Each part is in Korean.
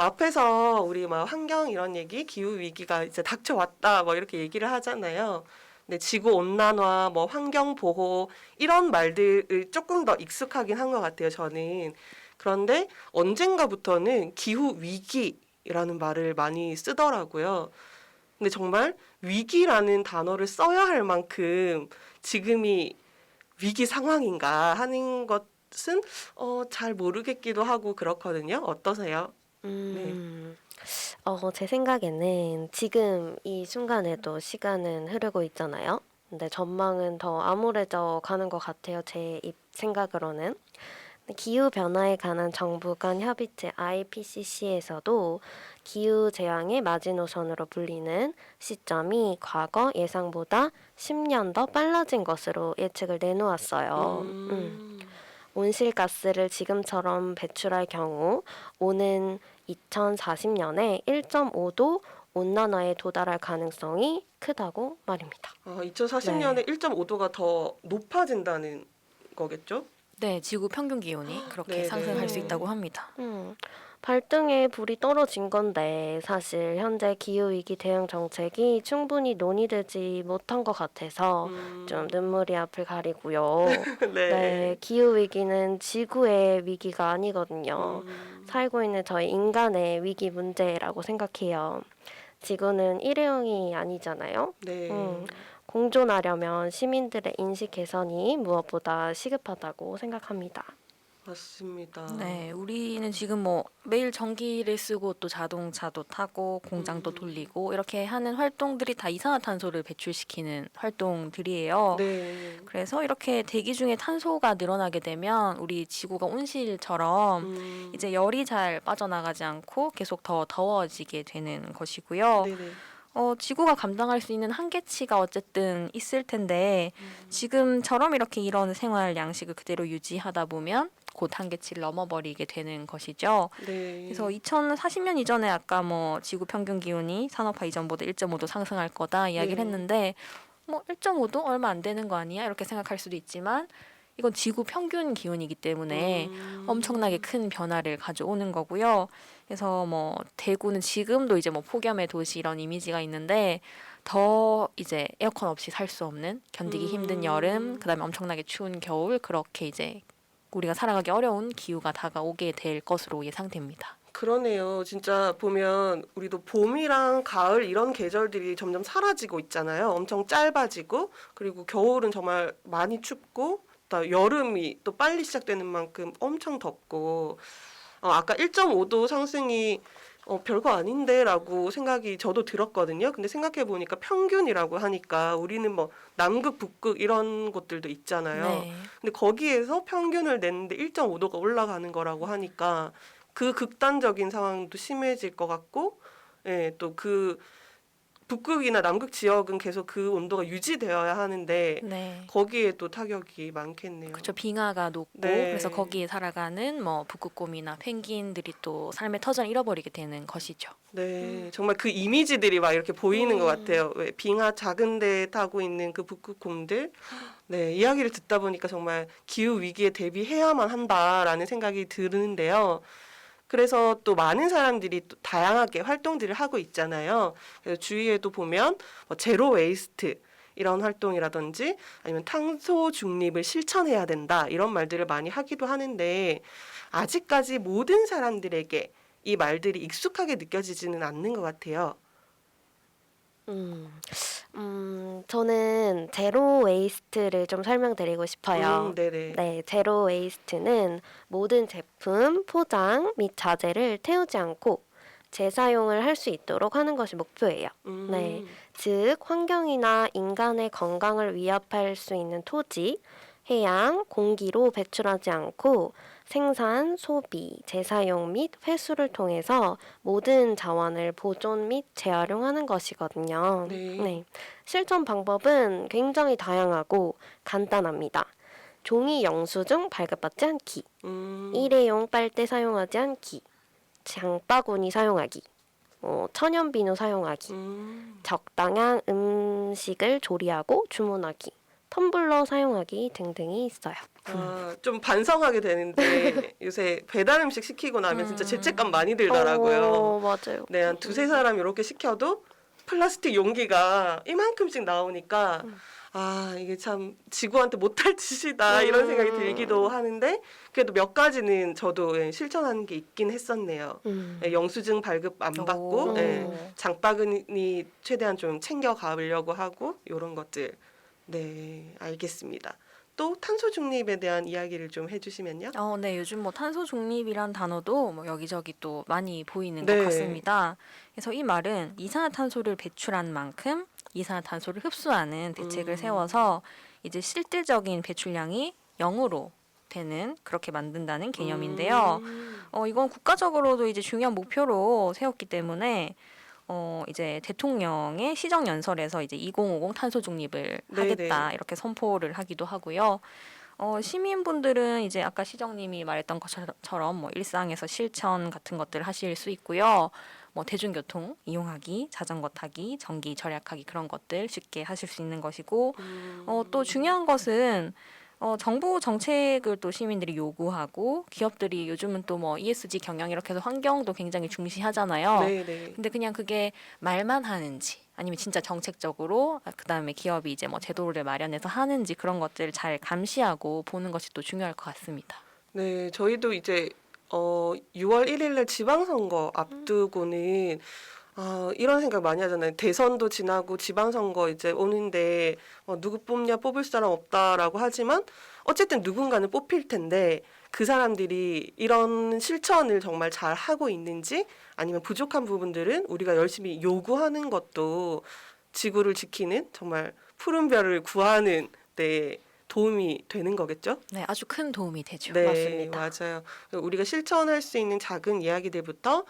앞에서 우리 막 환경 이런 얘기, 기후 위기가 이제 닥쳐왔다, 뭐 이렇게 얘기를 하잖아요. 근데 지구 온난화, 뭐 환경 보호 이런 말들을 조금 더 익숙하긴 한 것 같아요, 저는. 그런데 언젠가부터는 기후 위기라는 말을 많이 쓰더라고요. 근데 정말 위기라는 단어를 써야 할 만큼 지금이 위기 상황인가 하는 것은 잘 모르겠기도 하고 그렇거든요. 어떠세요? 네. 음, 제 생각에는 지금 이 순간에도 시간은 흐르고 있잖아요. 근데 전망은 더 암울해져 가는 것 같아요. 제 생각으로는. 기후변화에 관한 정부 간 협의체 IPCC에서도 기후재앙의 마지노선으로 불리는 시점이 과거 예상보다 10년 더 빨라진 것으로 예측을 내놓았어요. 음. 온실가스를 지금처럼 배출할 경우 오는 2040년에 1.5도 온난화에 도달할 가능성이 크다고 말입니다. 2040년에 네. 1.5도가 더 높아진다는 거겠죠? 네, 지구 평균 기온이 그렇게 상승할 수 네네. 있다고 합니다. 발등에 불이 떨어진 건데 사실 현재 기후위기 대응 정책이 충분히 논의되지 못한 것 같아서 좀 음. 눈물이 앞을 가리고요. 네, 네. 기후위기는 지구의 위기가 아니거든요. 음. 살고 있는 저희 인간의 위기 문제라고 생각해요. 지구는 일회용이 아니잖아요. 네. 음, 공존하려면 시민들의 인식 개선이 무엇보다 시급하다고 생각합니다. 맞습니다. 네, 우리는 지금 뭐 매일 전기를 쓰고 또 자동차도 타고 공장도 음. 돌리고 이렇게 하는 활동들이 다 이산화탄소를 배출시키는 활동들이에요. 네. 그래서 이렇게 대기 중에 탄소가 늘어나게 되면 우리 지구가 온실처럼 음. 이제 열이 잘 빠져나가지 않고 계속 더 더워지게 되는 것이고요. 네네. 지구가 감당할 수 있는 한계치가 어쨌든 있을 텐데 지금처럼 이렇게 이런 생활 양식을 그대로 유지하다 보면 곧 한계치를 넘어버리게 되는 것이죠. 그래서 네. 2040년 이전에 아까 뭐 지구 평균 기온이 산업화 이전보다 1.5도 상승할 거다 이야기를 네. 했는데 뭐 1.5도 얼마 안 되는 거 아니야? 이렇게 생각할 수도 있지만 이건 지구 평균 기온이기 때문에 엄청나게 음. 큰 변화를 가져오는 거고요. 그래서 뭐 대구는 지금도 이제 뭐 폭염의 도시 이런 이미지가 있는데 더 이제 에어컨 없이 살 수 없는 견디기 힘든 여름, 음. 그다음에 엄청나게 추운 겨울 그렇게 이제 우리가 살아가기 어려운 기후가 다가오게 될 것으로 예상됩니다. 그러네요. 진짜 보면 우리도 봄이랑 가을 이런 계절들이 점점 사라지고 있잖아요. 엄청 짧아지고, 그리고 겨울은 정말 많이 춥고, 또 여름이 또 빨리 시작되는 만큼 엄청 덥고, 아까 1.5도 상승이 별거 아닌데라고 생각이 저도 들었거든요. 근데 생각해 보니까 평균이라고 하니까 우리는 뭐 남극, 북극 이런 곳들도 있잖아요. 네. 근데 거기에서 평균을 냈는데 1.5도가 올라가는 거라고 하니까 그 극단적인 상황도 심해질 것 같고, 예, 또 그 북극이나 남극 지역은 계속 그 온도가 유지되어야 하는데 네. 거기에 또 타격이 많겠네요. 그렇죠. 빙하가 녹고 그래서 네. 거기에 살아가는 뭐 북극곰이나 펭귄들이 또 삶의 터전을 잃어버리게 되는 것이죠. 네, 정말 그 이미지들이 막 이렇게 보이는 것 음. 같아요. 왜 빙하 작은 데 타고 있는 그 북극곰들. 네, 이야기를 듣다 보니까 정말 기후 위기에 대비해야만 한다라는 생각이 드는데요. 그래서 또 많은 사람들이 또 다양하게 활동들을 하고 있잖아요. 그래서 주위에도 보면 뭐 제로 웨이스트 이런 활동이라든지 아니면 탄소 중립을 실천해야 된다 이런 말들을 많이 하기도 하는데 아직까지 모든 사람들에게 이 말들이 익숙하게 느껴지지는 않는 것 같아요. 음, 저는 제로 웨이스트를 좀 설명드리고 싶어요. 네네. 네, 제로 웨이스트는 모든 제품, 포장 및 자재를 태우지 않고 재사용을 할 수 있도록 하는 것이 목표예요. 네, 음. 즉 환경이나 인간의 건강을 위협할 수 있는 토지, 해양, 공기로 배출하지 않고 생산, 소비, 재사용 및 회수를 통해서 모든 자원을 보존 및 재활용하는 것이거든요. 네. 네. 실천 방법은 굉장히 다양하고 간단합니다. 종이 영수증 발급받지 않기, 음. 일회용 빨대 사용하지 않기, 장바구니 사용하기, 천연 비누 사용하기, 음. 적당한 음식을 조리하고 주문하기, 텀블러 사용하기 등등이 있어요. 좀 반성하게 되는데 요새 배달 음식 시키고 나면 진짜 죄책감 많이 들더라고요. 맞아요. 네, 한 두세 사람 이렇게 시켜도 플라스틱 용기가 이만큼씩 나오니까 이게 참 지구한테 못할 짓이다 이런 생각이 들기도 하는데 그래도 몇 가지는 저도 실천하는 게 있긴 했었네요. 영수증 발급 안 받고 장바구니 최대한 좀 챙겨 가려고 하고 이런 것들. 네, 알겠습니다. 또 탄소 중립에 대한 이야기를 좀 해주시면요. 네, 요즘 뭐 탄소 중립이란 단어도 뭐 여기저기 또 많이 보이는 네. 것 같습니다. 그래서 이 말은 이산화탄소를 배출한 만큼 이산화탄소를 흡수하는 대책을 세워서 이제 실질적인 배출량이 0으로 되는 그렇게 만든다는 개념인데요. 이건 국가적으로도 이제 중요한 목표로 세웠기 때문에 이제 대통령의 시정연설에서 이제 2050 탄소 중립을 하겠다 이렇게 선포를 하기도 하고요. 시민분들은 이제 아까 시정님이 말했던 것처럼 뭐 일상에서 실천 같은 것들 하실 수 있고요. 뭐 대중교통 이용하기, 자전거 타기, 전기 절약하기 그런 것들 쉽게 하실 수 있는 것이고 또 중요한 것은 정부 정책을 또 시민들이 요구하고 기업들이 요즘은 또 뭐 ESG 경영 이렇게 해서 환경도 굉장히 중시하잖아요. 네네. 근데 그냥 그게 말만 하는지 아니면 진짜 정책적으로 그다음에 기업이 이제 뭐 제도를 마련해서 하는지 그런 것들을 잘 감시하고 보는 것이 또 중요할 것 같습니다. 네, 저희도 이제 6월 1일 날 지방선거 앞두고는 이런 생각 많이 하잖아요. 대선도 지나고 지방선거 이제 오는데 누구 뽑냐 뽑을 사람 없다라고 하지만 어쨌든 누군가는 뽑힐 텐데 그 사람들이 이런 실천을 정말 잘 하고 있는지 아니면 부족한 부분들은 우리가 열심히 요구하는 것도 지구를 지키는 정말 푸른 별을 구하는 데 도움이 되는 거겠죠? 네, 아주 큰 도움이 되죠. 네, 맞습니다. 맞아요. 우리가 실천할 수 있는 작은 이야기들부터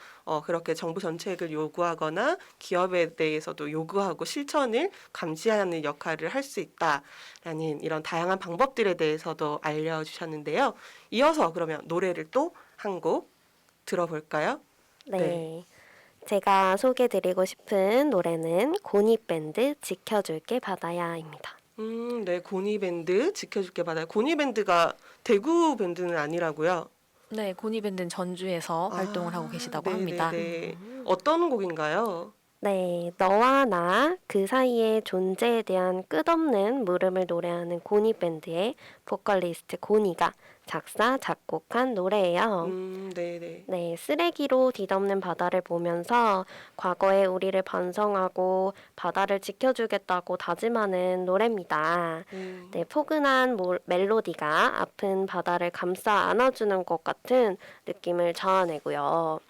그렇게 정부 정책을 요구하거나 기업에 대해서도 요구하고 실천을 감시하는 역할을 할 수 있다라는 이런 다양한 방법들에 대해서도 알려주셨는데요. 이어서 그러면 노래를 또 한 곡 들어볼까요? 네. 제가 소개드리고 싶은 노래는 고니밴드 지켜줄게 바다야입니다. 네, 고니밴드 지켜줄게 바다야. 고니밴드가 대구 밴드는 아니라고요? 네, 고니밴드는 전주에서 활동을 하고 계시다고 합니다. 네. 어떤 곡인가요? 네, 너와 나 그 사이의 존재에 대한 끝없는 물음을 노래하는 고니밴드의 보컬리스트 고니가 작사, 작곡한 노래예요. 네네. 네, 쓰레기로 뒤덮는 바다를 보면서 과거의 우리를 반성하고 바다를 지켜주겠다고 다짐하는 노래입니다. 네, 포근한 멜로디가 아픈 바다를 감싸 안아주는 것 같은 느낌을 자아내고요.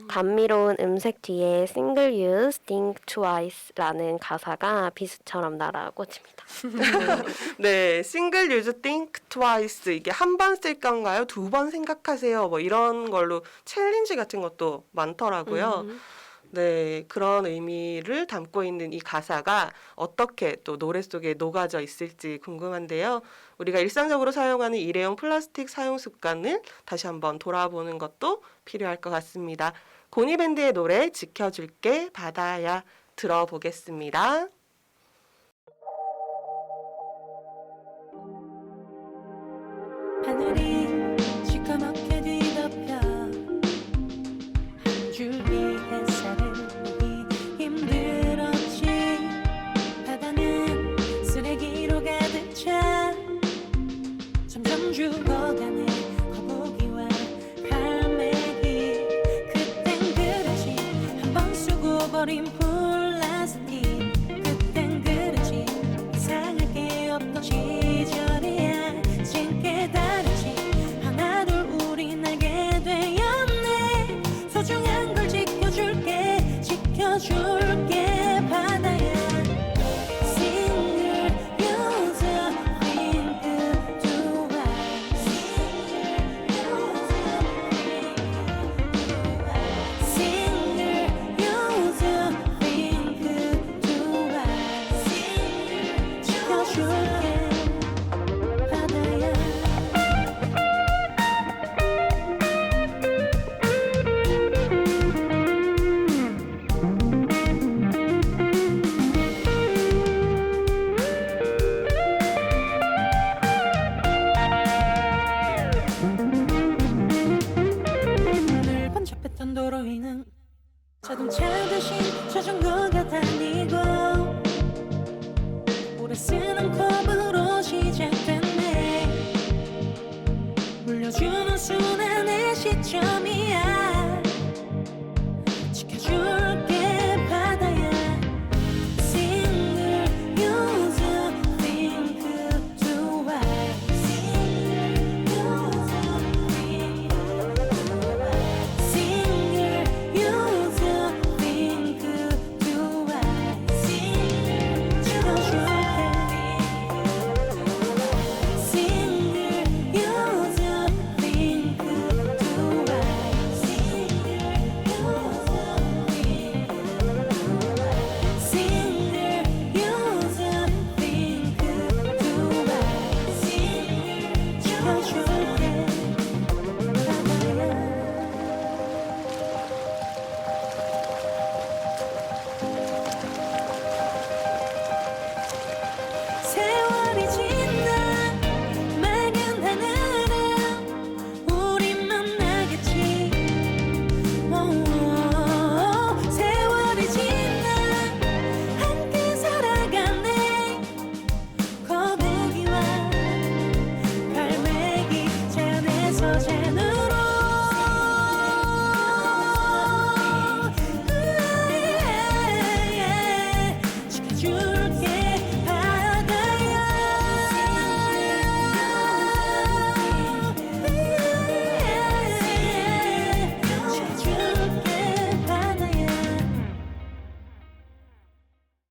감미로운 음색 뒤에 Single Use Think Twice라는 가사가 비수처럼 날아꽂힙니다. 네, Single Use Think Twice 이게 한 번 쓸 건가요? 두 번 생각하세요. 뭐 이런 걸로 챌린지 같은 것도 많더라고요. 네, 그런 의미를 담고 있는 이 가사가 어떻게 또 노래 속에 녹아져 있을지 궁금한데요. 우리가 일상적으로 사용하는 일회용 플라스틱 사용 습관을 다시 한번 돌아보는 것도 필요할 것 같습니다. 고니밴드의 노래 지켜줄게 바다야 들어보겠습니다. 하늘이 시커멓게 뒤덮여 한 줄기 햇살을 보기 힘들었지. 바다는 쓰레기로 가득 차 점점 죽어가네 거북이와 갈매기. 그땐 그릇이 한 번 쓰고 버린 플라스틱. 그땐 그릇이 이상할 게 없던 시절이야. 지금 깨달았지 하나둘 우린 알게 되었네. 소중한 걸 지켜줄게 지켜줄게 바다야. Single use think twice. Single use think twice. 지켜줄게 바다야. 자동차 대신 자전거가 다니고 오래 쓰는 컵으로 시작됐네. 물려주는 순환의 시점이야.